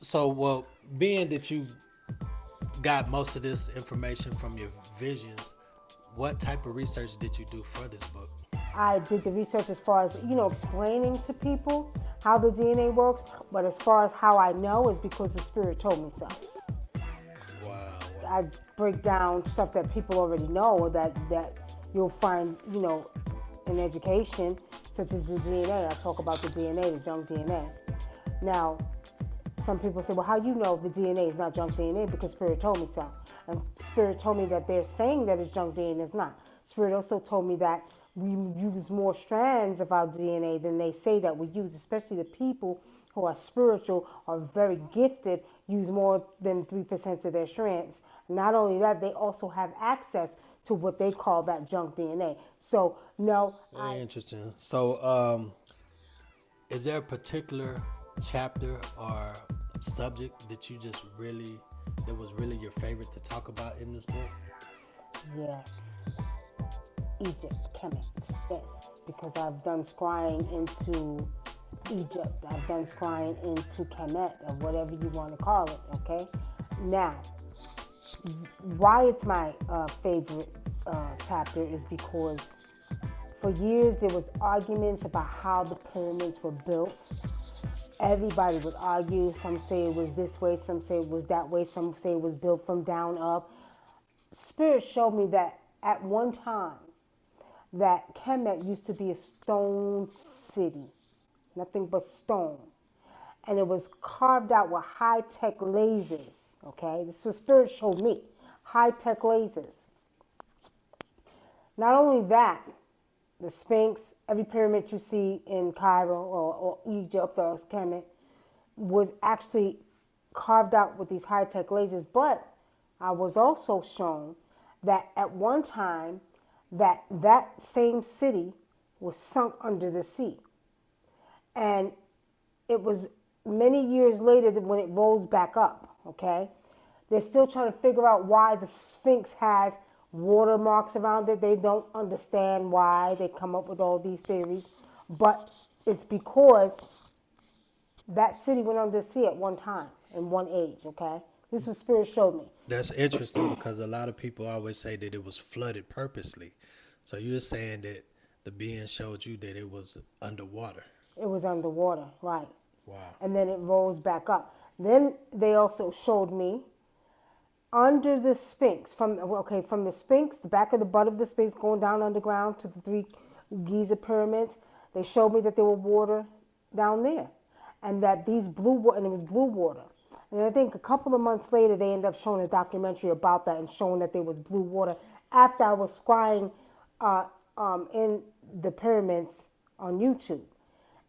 So, well, being that you got most of this information from your visions, what type of research did you do for this book? I did the research as far as, explaining to people how the DNA works, but as far as how I know is because the spirit told me so. Wow, wow. I break down stuff that people already know or that you'll find, in education, such as the DNA. I talk about the DNA, the junk DNA. Now, some people say, well, how you know the DNA is not junk DNA? Because Spirit told me so. And Spirit told me that they're saying that it's junk DNA and it's not. Spirit also told me that we use more strands of our DNA than they say that we use, especially the people who are spiritual or very gifted use more than 3% of their strands. Not only that, they also have access to what they call that junk DNA. So, no, Very interesting. So, is there a particular chapter or subject that you just really, that was really your favorite to talk about in this book? yes, Egypt, Kemet, yes, because I've done scrying into Egypt. I've done scrying into Kemet, or whatever you want to call it, okay? Now, why it's my favorite chapter is because for years there was arguments about how the pyramids were built. Everybody would argue. Some say it was this way, some say it was that way, some say it was built from down up. Spirit showed me that at one time that Kemet used to be a stone city, nothing but stone. And it was carved out with high tech lasers. Okay, this was Spirit showed me high tech lasers. Not only that, the Sphinx, every pyramid you see in Cairo or Egypt or Kemet was actually carved out with these high tech lasers. But I was also shown that at one time that same city was sunk under the sea. And it was many years later that when it rose back up, okay? They're still trying to figure out why the Sphinx has watermarks around it. They don't understand why. They come up with all these theories. But it's because that city went under the sea at one time, in one age, okay? This is what Spirit showed me. That's interesting because a lot of people always say that it was flooded purposely. So you're saying that the being showed you that it was underwater. It was underwater, right? Wow. And then it rose back up. Then they also showed me under the Sphinx, from the Sphinx, the back of the butt of the Sphinx, going down underground to the three Giza pyramids. They showed me that there were water down there, and that these blue water, and it was blue water. And I think a couple of months later, they ended up showing a documentary about that and showing that there was blue water after I was scrying uh, in the pyramids on YouTube.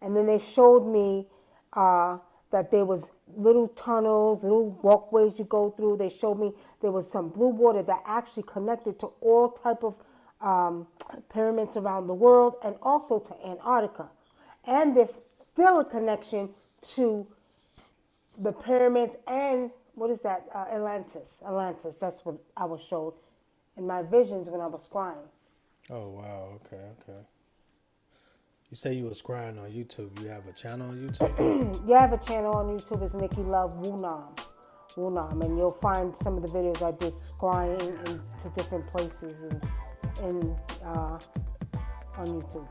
And then they showed me that there was little tunnels, little walkways you go through. They showed me there was some blue water that actually connected to all type of pyramids around the world and also to Antarctica. And there's still a connection to the pyramids and what is that? Atlantis. Atlantis. That's what I was showed in my visions when I was scrying. Oh wow. Okay. Okay. You say you was crying on YouTube. You have a channel on YouTube? You have a channel on YouTube. It's Nikki Love Wunam. Wunam, and you'll find some of the videos I did scrying into different places in on YouTube.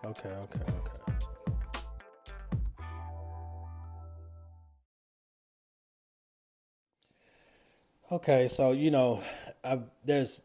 Okay. Okay. Okay. Okay. So there's